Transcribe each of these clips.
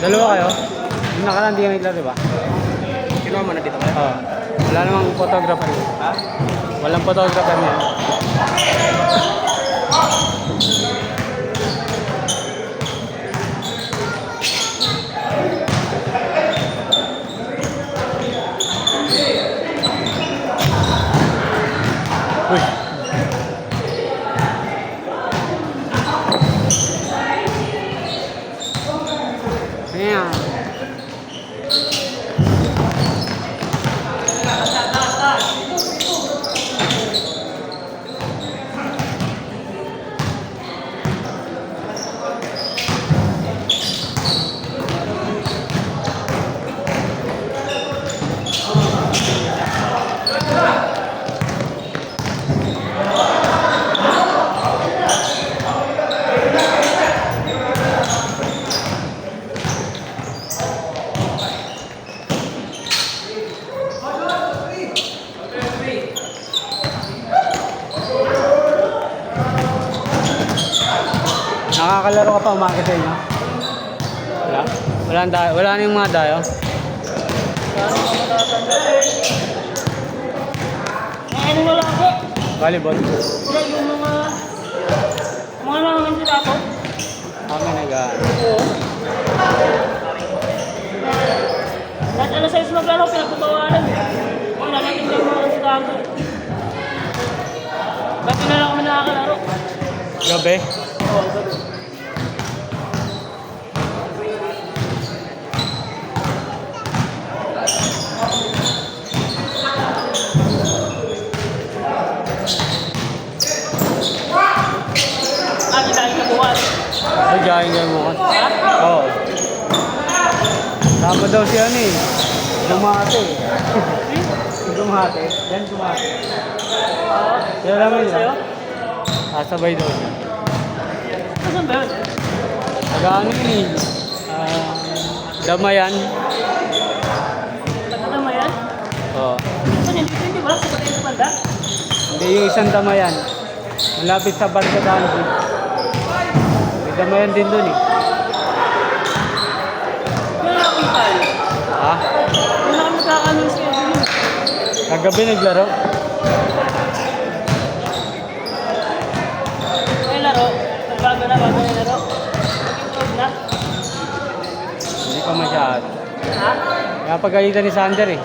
Dalawa kayo? Yung nakaraan, hindi ka naglaro, diba? Kinuha mo na dito kayo? Oo. Wala namang photographer. Ha? Walang photographer niya. Uy. Ayan. Nakakalaro ka pa umaga sa inyo? Wala? Wala na yung mga dayo? Ano na lang ako? Volleyball? Wala yung mga naman sila ako. Kami Oo. Lahat alas 6 maglaro, pinagpapawalan. Wala natin yung mga sila ako. Ba't na lang kami nakakalaro? Gabi? Oo, gabi. Dahil sa buwan. Ay, galing kayo bukas. Ha? Oo. Tama daw si ano eh. Dumate. Dumate. Yan dumate. Kaya lang yun. Sa'yo? Sasabay daw siya. Saan ba yun? Taga-ano yun eh. Damayan. Tagatama yan? Oo. Saan yun? Hindi ba? Sa patay sa banda? Hindi yung isang damayan. Malapit sa Barcadaan. May damayan din dun eh. Wala akong tayo. Ha? Wala kami magkakaroon sa schedule. Kagabi naglaro? May laro. Bago na laro. Nag-improve na. Hindi pa masyado. Ha? Kaya pagalitan ni Sander eh.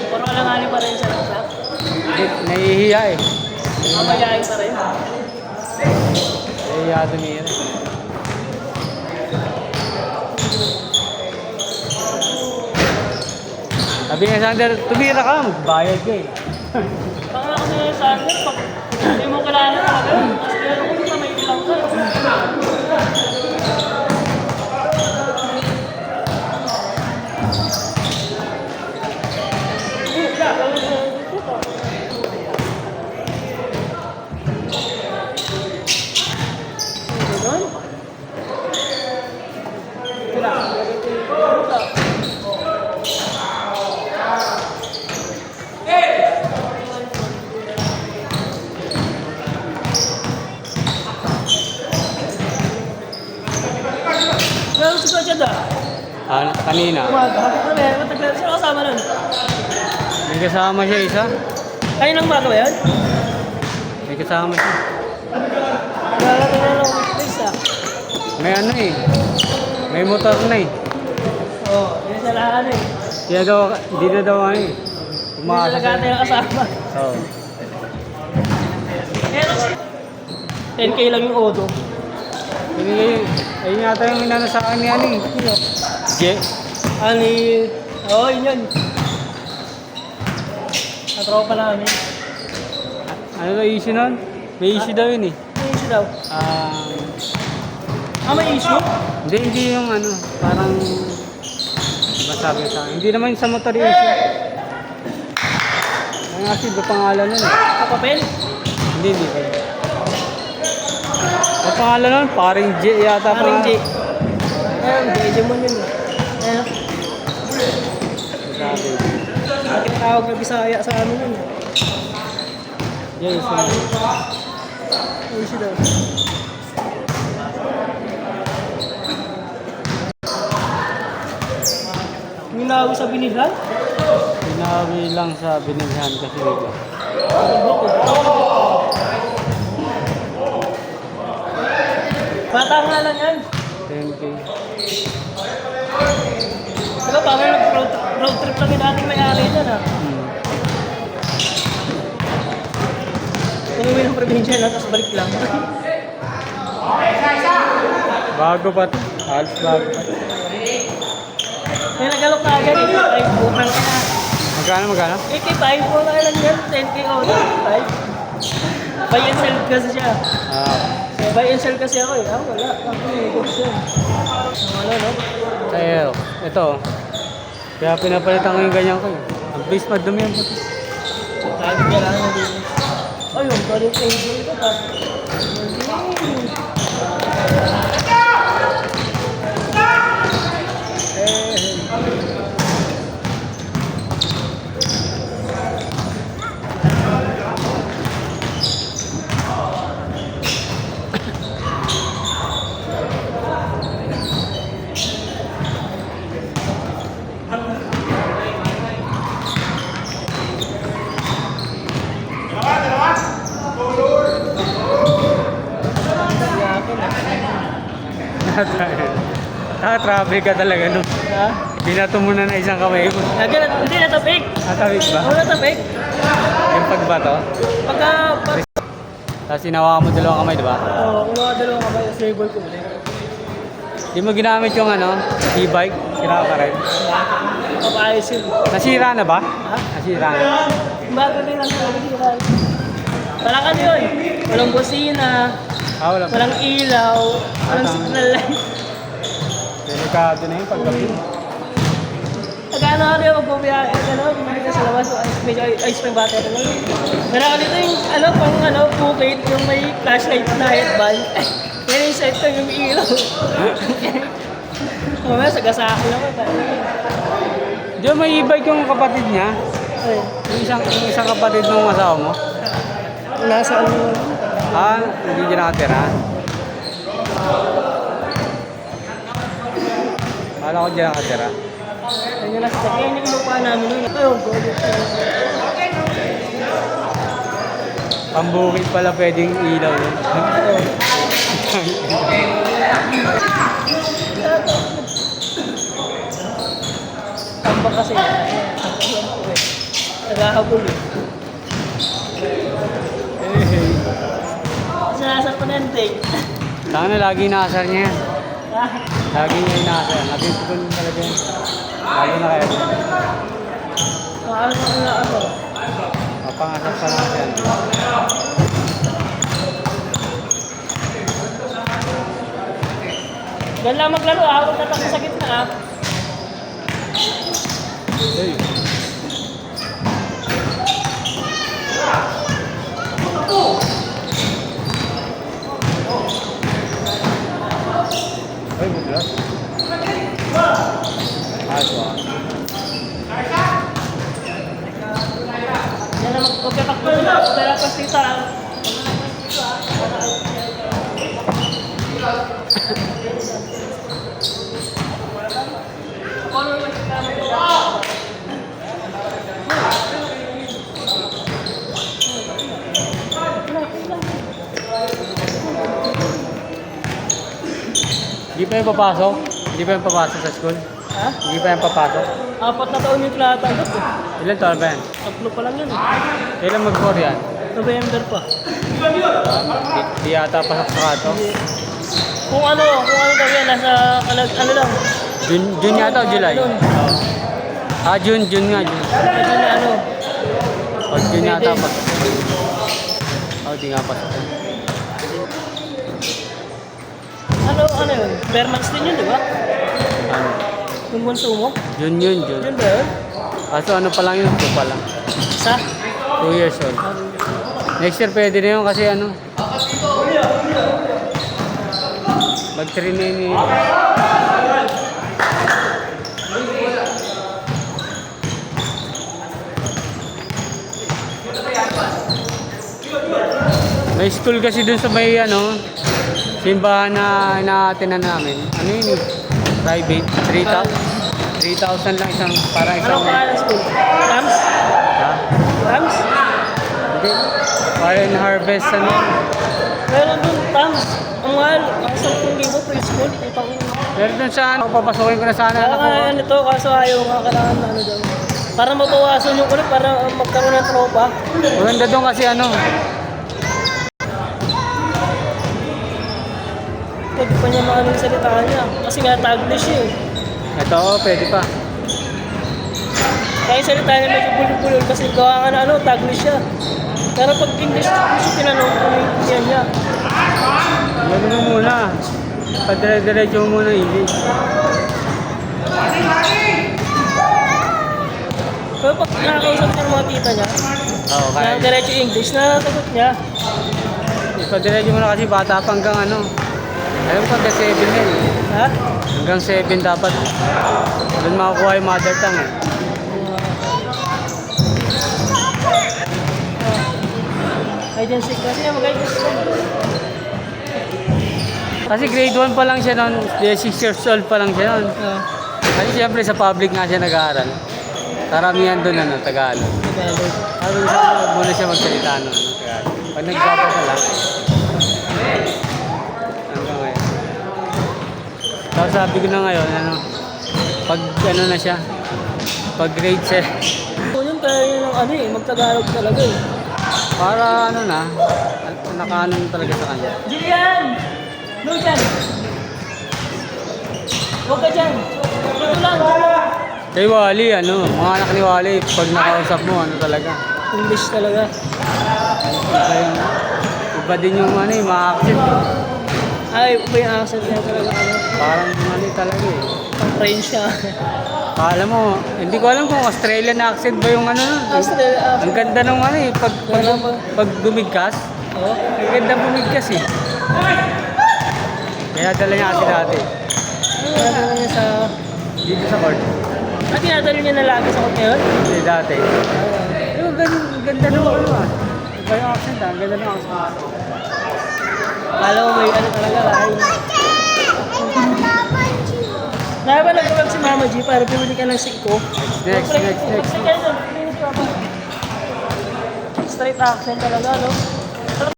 Puro alanganin pa rin siya ng shop. Hindi, nahihiya eh. Mamayain pa rin. Nahihiya tumira. Sabi nga Sander, tumira ka, magbayad ka eh. Baka kasi sa akin, pag hindi mo kilala talaga, mas kaya kung hindi ka may ilang ka. Pero si Coach Eda, Kanina, matagal sino kasama nun? may kasama siya isa. Kayo nang bago ba yun? May kasama siya. Wala ka na lang place ah. May ano eh. May motor na eh. Oo, yun sa lahat eh. Kaya daw, hindi na daw ano eh. Hindi Umasa talaga siya. tayo kasama. Oo. Pero 10K lang yung Odo. Ayun yata yung inano sa akin ni ano eh. Je. Ani, oo, yun yun. Natropa namin. Ano daw issue nun? May issue daw yun eh. Ano issue daw? May issue? Hindi yung ano, parang masabi sa akin. Hindi naman sa motor yung issue. Ang kasi ba pangalan nun eh. Sa papel? Hindi kayo. Ang pangalan nun, paring J yata Paring J. pangalan. Ayun, Jejemon yun. Ayun. Sabi. Bakit tawag na Bisaya sa amin yun? Yes, Ano issue daw? binawi sa binilhan? Binawi lang sa binilhan kasi dito. Bata nga lang yan. 10K. Diba parang road trip lang yung dating may-ari yan ha. Umuwi ng probinsya na, tapos balik lang. Bago pa to. Halos bago pa. May nagalok na agad eh. Ay, bukang ka na. Magkano? 85 po na lang yan. 10K o 85. Buy and sell kasi siya. Buy and sell kasi ako eh. Ah, wala. Ako eh. Goods yan. Ano, no? Kaya ito. Kaya pinapalitan ko yung ganyan ko. Ang base madumi yung puti. Kahit kailangan na din. Ayun, balik table ito. Traffic ka talaga no. Ha? Binato mo na isang kamay mo. Hindi natapik. Natawid ba? Oo, natapik. Yung pagbato? Pagka... Tapos sinawa mo dalawang kamay, di ba? Oo, kinuha dalawang kamay. Stable ko ulit. Di mo ginamit yung e-bike? Sira ka rin. Papaayos yun. Nasira na ba? Ha? Nasira na. Bago din ang nagsiran. Walang ano yun. Walang busina. Wala. Walang ilaw. Walang signal light. Delikado na yung paggabi. Nagano ako rin magbubiyahe. Bumili sa labas. Medyo ice cream battery lang. Meron ako dito yung pang bukid. Yung may flashlight na headband. Yan yung set ko yung ilaw. Mamaya sagasaki lang ako. Di ba may e-bike yung kapatid niya? Ay, Yung isang kapatid ng asawa mo? nasa ano. Hindi dyan nakatira. Kala ko dyan nakatira. Ayun na sa kanya yung inupa namin nun. Ayun, gold. Pambukid pala pwedeng ilaw. Tamba kasi. Naghahabol eh. Sinasar pa na yung take. Sana lagi nakasar niya yan. Lagi niya yung nakasar. Napipikon talaga yan. Lalo na kaya. Ano. Mapangasar pa lang yan. Yan lang maglaro huwag na tapos sa gitna Hey. Ay, bukas. Aswa. Yan lang magkatakbo na. Dala pa sita. Hindi pa yung papasok? Hindi pa yung papasok sa school? Ha? Hindi pa yung papasok? 4 na taon yung tinatanggap eh. Ilan taon ba yan? 3 pa lang yun eh. Kailan mag-4 yan? November pa. Di yata pasok sa kato. Kung ano daw yan, nasa, ano lang. June yata o July? Ano? June nga, June. Ano na ano. O, June yata pa. Di nga pasok. Ano yun? Bare months din yun, di ba? Ano? Yung bunso mo? June yun, June. Yun ba yun? Kaso ano pa lang yun? 2 pa lang. Sa? 2 years old. Next year pwede na yun kasi ano. Mag-train na yun eh. May school kasi dun sa may simbahan na inaatinan namin. Ano yun eh? Private? 3 top? 3,000 lang isang, para isang... Anong pangalan ng school? Rams? Ha? Rams? Hindi. Foreign Harvest, ano? Meron dun, Rams. Ang mahal. Ang 10,000 preschool. Putang ina. Pero dun saan, papasukin ko na sana Kaya anak ko. nga nito, kaso ayaw nga kailangan na ano daw. Para mabawasan yung kulit, para magkaroon ng tropa. Maganda doon kasi ano, Pwede pa niya maano yung salita niya. Kasi nga Taglish eh. ito, pwede pa. Kaya yung salita niya medyo bulol-bulol kasi gawa nga na ano, Taglish siya. Pero pag English tinanong ko yung niya. Ano mo muna. Padire-diretso mo muna English. Pero pag nakakausap niya ng mga tita niya, Oo, kaya diretso English na sagot niya. Ipadiretso mo na kasi bata pa hanggang ano. Alam ko hanggang 7 yan. Ha? Hanggang 7 dapat. Doon makakuha yung mother tongue eh. Hide and seek kasi mag-hide and seek. Kasi grade 1 pa lang siya noon. 6 years old pa lang siya noon. Kasi siyempre sa public nga siya nag-aaral. Karamihan doon ano, Tagalog. Tagalog. Sabi ko sa akin, wag muna siya magsalita no, Tagalog. Pag nagbaba ka lang. Hanggang ngayon. Tapos sabi ko na ngayon, ano, pag ano na siya, pag grade 7, Yun kaya yun ang ano eh, mag-Tagalog talaga eh. para ano na, nakaano na talaga sa kanya. Jillian! No dyan! Huwag ka dyan! Dito lang! Kay Wally, ano, mga anak ni Wally, pag nakausap mo, ano talaga. English talaga. Iba yung, iba din yung ano, yung mga accent. Ay, iba yung accent niya talaga. Ano, Parang ano talaga eh. pang French siya. Alam mo, hindi ko alam kung Australian accent ba yung ano nun. Australia. Ang ganda nung ano eh, pag bumigkas. Oh. Ang ganda bumigkas eh. Kaya dala niya kasi dati. Ano niya sa... Dito sa court. Ah, tinadalo niya na lagi sa kot ngayon? Hindi dati. Pero ganda nung ano ah. Iba yung accent ah, ang ganda nung accent. Kala mo may ano talaga, lahay. Dahil ba nag-vlog si Mama G para bumili ka ng siko? Next. Straight accent talaga, no?